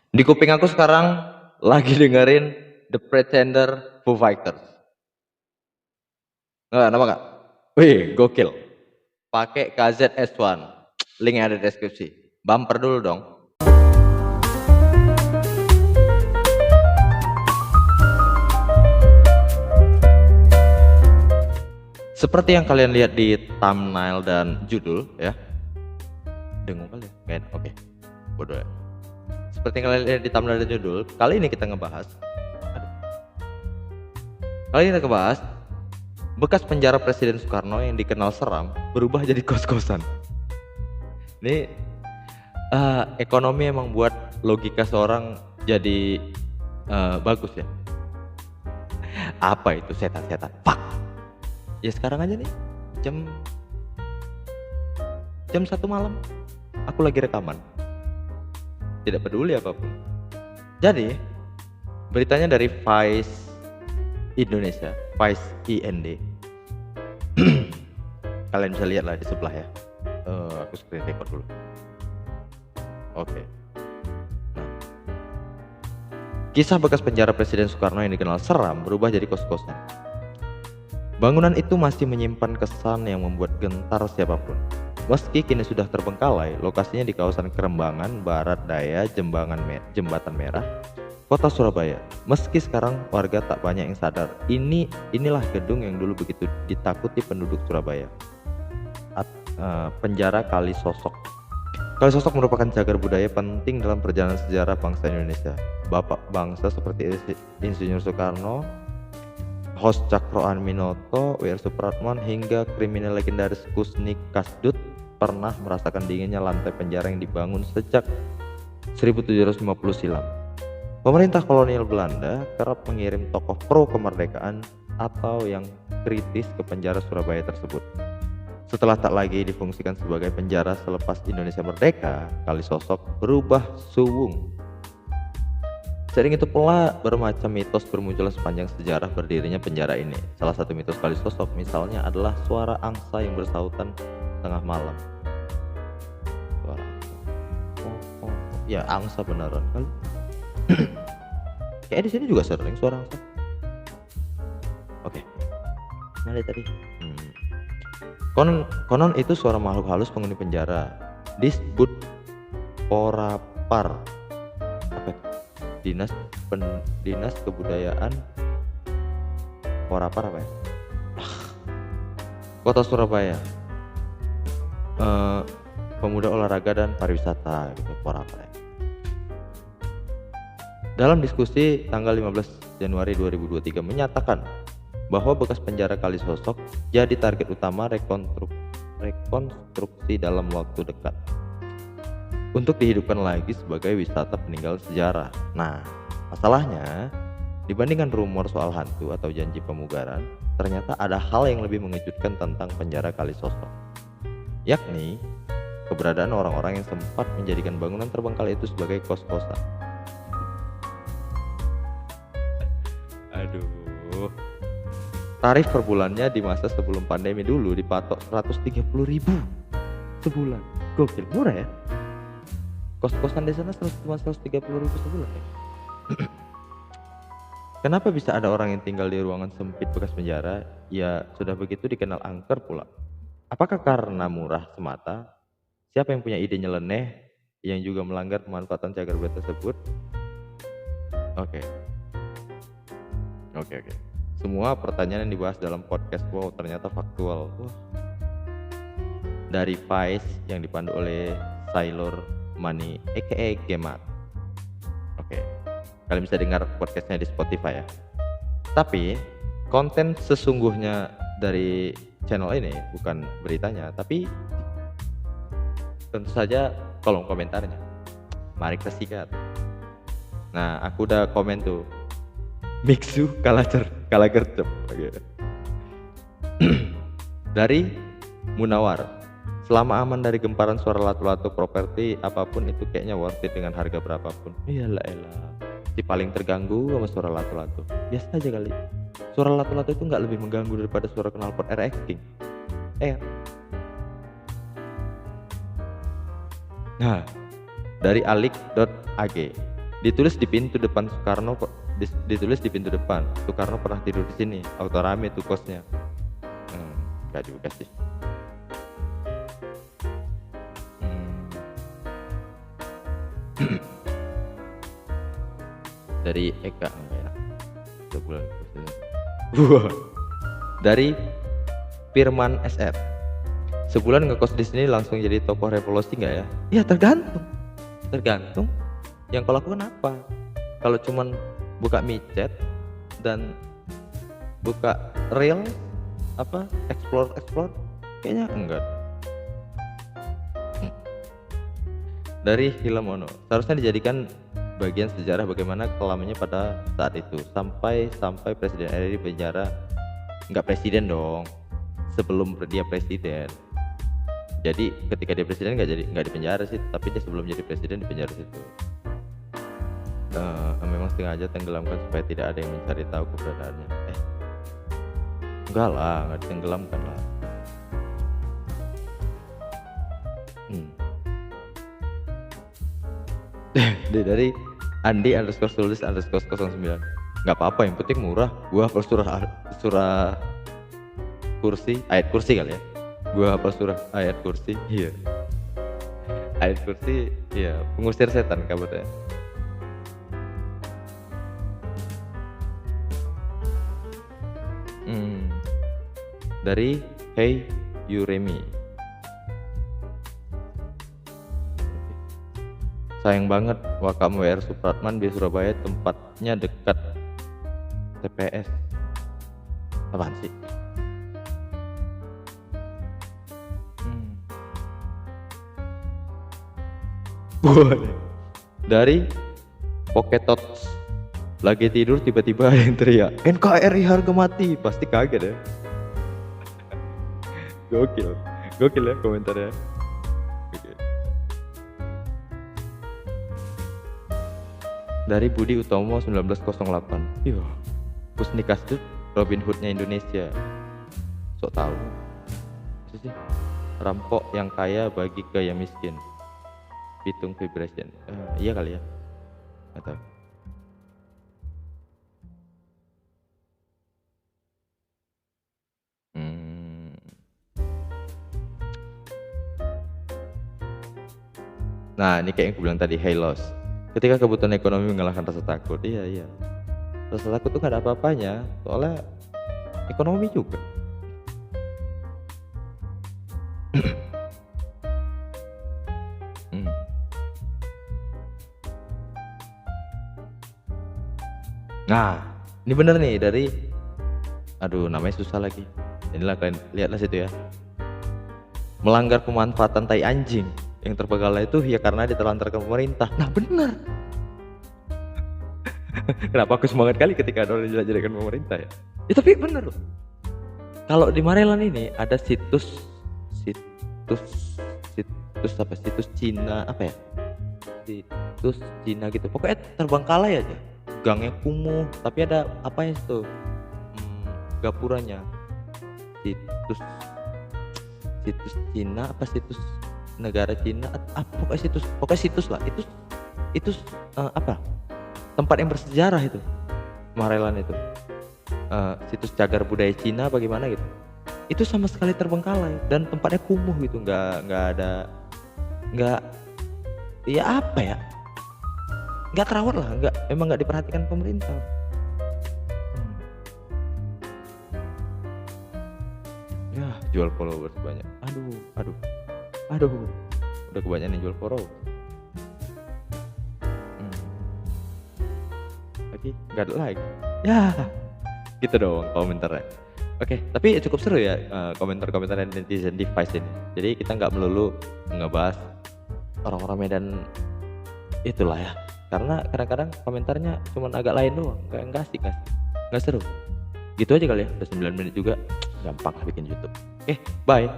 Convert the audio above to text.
Di kuping aku sekarang lagi dengerin The Pretender, Foo Fighters. Nama nggak? Wih, gokil. Pakai KZS1. Link ada di deskripsi. Bumper dulu dong. Seperti yang kalian lihat di thumbnail dan judul ya. Dengung kali ya? Nggak enak. Oke. Bodoh ya. Seperti yang kalian lihat di thumbnail dan judul, kali ini kita ngebahas bekas penjara Presiden Soekarno yang dikenal seram berubah jadi kos-kosan. Ini ekonomi emang buat logika seorang jadi bagus ya. Apa itu setan-setan? Fuck. Ya sekarang aja nih jam 1 malam aku lagi rekaman. Tidak peduli apapun. Jadi beritanya dari Vice Indonesia, Vice IND. Kalian bisa lihat lah di sebelah ya. Aku screen record dulu. Oke. Nah, kisah bekas penjara Presiden Soekarno yang dikenal seram berubah jadi kos-kosan. Bangunan itu masih menyimpan kesan yang membuat gentar siapapun. Meski kini sudah terbengkalai, lokasinya di kawasan Kerembangan, Barat Daya, Jembatan Merah, Kota Surabaya. Meski sekarang warga tak banyak yang sadar, inilah gedung yang dulu begitu ditakuti penduduk Surabaya. Penjara Kalisosok. Kalisosok merupakan cagar budaya penting dalam perjalanan sejarah bangsa Indonesia. Bapak bangsa seperti Insinyur Soekarno, Hos Cakroaminoto, W.R. Supratman, hingga kriminal legendaris Kusni Kasdut pernah merasakan dinginnya lantai penjara yang dibangun sejak 1750 silam. Pemerintah kolonial Belanda kerap mengirim tokoh pro kemerdekaan atau yang kritis ke penjara Surabaya tersebut. Setelah tak lagi difungsikan sebagai penjara selepas Indonesia merdeka, Kalisosok berubah suwung. Seiring itu pula bermacam mitos bermunculan sepanjang sejarah berdirinya penjara ini. Salah satu mitos Kalisosok misalnya adalah suara angsa yang bersautan tengah malam. Suara angsa. Ya angsa beneran kali. Kayaknya di sini juga sering suara angsa. Oke. Mana tadi? Konon itu suara makhluk halus penghuni penjara. Disebut Porapar. Apa? Dinas Kebudayaan Porapar apa ya? Kota Surabaya. Pemuda Olahraga dan Pariwisata gitu, Porapar. Dalam diskusi tanggal 15 Januari 2023 menyatakan bahwa bekas penjara Kalisosok jadi target utama rekonstruksi dalam waktu dekat untuk dihidupkan lagi sebagai wisata peninggalan sejarah. Nah, masalahnya dibandingkan rumor soal hantu atau janji pemugaran, ternyata ada hal yang lebih mengejutkan tentang penjara Kalisosok, yakni keberadaan orang-orang yang sempat menjadikan bangunan terbengkalai itu sebagai kos-kosan. Aduh. Tarif per bulannya di masa sebelum pandemi dulu dipatok 130.000 sebulan. Gokil, murah ya. Kos-kosan di sana cuma 130.000 sebulan ya. Kenapa bisa ada orang yang tinggal di ruangan sempit bekas penjara? Ya sudah begitu dikenal angker pula. Apakah karena murah semata? Siapa yang punya ide nyeleneh yang juga melanggar pemanfaatan cagar budaya tersebut? Oke. Semua pertanyaan yang dibahas dalam podcast ternyata faktual. Dari Vice yang dipandu oleh Sailor Money aka Gemat. Oke. Kalian bisa dengar podcastnya di Spotify ya. Tapi konten sesungguhnya dari channel ini bukan beritanya, tapi tentu saja kolom komentarnya. Mari kita sikat. Nah, aku udah komen tuh. Miksu kalah gercep. Dari Munawar, selama aman dari gemparan suara latu-latu properti apapun itu kayaknya worth it dengan harga berapapun. Iyalah si paling terganggu sama suara latu-latu. Biasa aja kali. Suara latu-latu itu nggak lebih mengganggu daripada suara knalpot RX King. Nah, dari alik.ag, Ditulis di pintu depan Soekarno, ditulis di pintu depan. Soekarno pernah tidur di sini. Auto rame tuh kosnya. Nggak juga sih. Dari Eka ya. Sebulan. Dari Firman SR. Sebulan ngekos di sini langsung jadi tokoh revolusi nggak ya? Ya tergantung yang kau lakukan apa. Kalau cuman buka micet dan buka reel explore kayaknya enggak. Dari Hilamono, seharusnya dijadikan bagian sejarah bagaimana kelamnya pada saat itu sampai Presiden RI di penjara. Enggak presiden dong, sebelum dia presiden. Jadi ketika dia presiden nggak di penjara sih, tapi dia sebelum jadi presiden di penjara situ. Memang sengaja tenggelamkan supaya tidak ada yang mencari tahu keberadaannya. Enggak lah, nggak ditenggelamkan lah. Dari Andi _Sulis_09. Nggak apa-apa, yang penting murah. Gua hafal surah kursi, ayat kursi kali ya. Gua hafal surah ayat kursi. Iya. Ayat kursi, iya, pengusir setan kabarnya. Dari Hey Yuremi. Sayang banget Wakam WR Supratman di Surabaya, tempatnya dekat TPS. Apaan sih? Dari Poketots. Lagi tidur tiba-tiba ada yang teriak, NKRI harga mati. Pasti kaget ya. Gokil ya komentarnya. Oke. Dari Budi Utomo 1908. Yo, Husni Kasdut, Robin Hoodnya Indonesia. Sok tahu. Sih, rampok yang kaya bagi ke yang miskin. Hitung vibration. Iya kali ya. Atau Nah, ini kayak yang aku bilang tadi, hey loss. Ketika kebutuhan ekonomi mengalahkan rasa takut. Iya. Rasa takut tuh gak ada apa-apanya, soalnya ekonomi juga. Nah, ini bener nih dari, aduh namanya susah lagi. Inilah kalian lihatlah situ ya. Melanggar pemanfaatan tai anjing. Yang terbengkalai itu ya karena ditelantarkan pemerintah. Nah bener. Kenapa aku semangat kali ketika ada orang jelek-jelekan pemerintah ya? Ya tapi bener loh. Kalau di Marelan ini ada situs Cina apa ya? Situs Cina gitu. Pokoknya terbengkalai aja. Gangnya kumuh, tapi ada apa ya itu? Gapuranya. Situs Cina apa situs negara Cina pokoknya situs lah itu apa tempat yang bersejarah itu Marelan itu situs cagar budaya Cina bagaimana gitu, itu sama sekali terbengkalai dan tempatnya kumuh gitu, nggak ya apa ya, nggak terawat lah, emang nggak diperhatikan pemerintah. Ya jual followers banyak, aduh udah kebanyakan yang jual follow. Lagi nggak ada lagi ya, gitu dong komentarnya. Oke, tapi cukup seru ya komentar-komentar netizen device ini. Jadi kita nggak melulu ngebahas orang-orang Medan itulah ya, karena kadang-kadang komentarnya cuman agak lain doang, nggak asik, nggak seru. Gitu aja kali ya, udah 9 menit juga, gampang lah bikin YouTube. Oke, bye.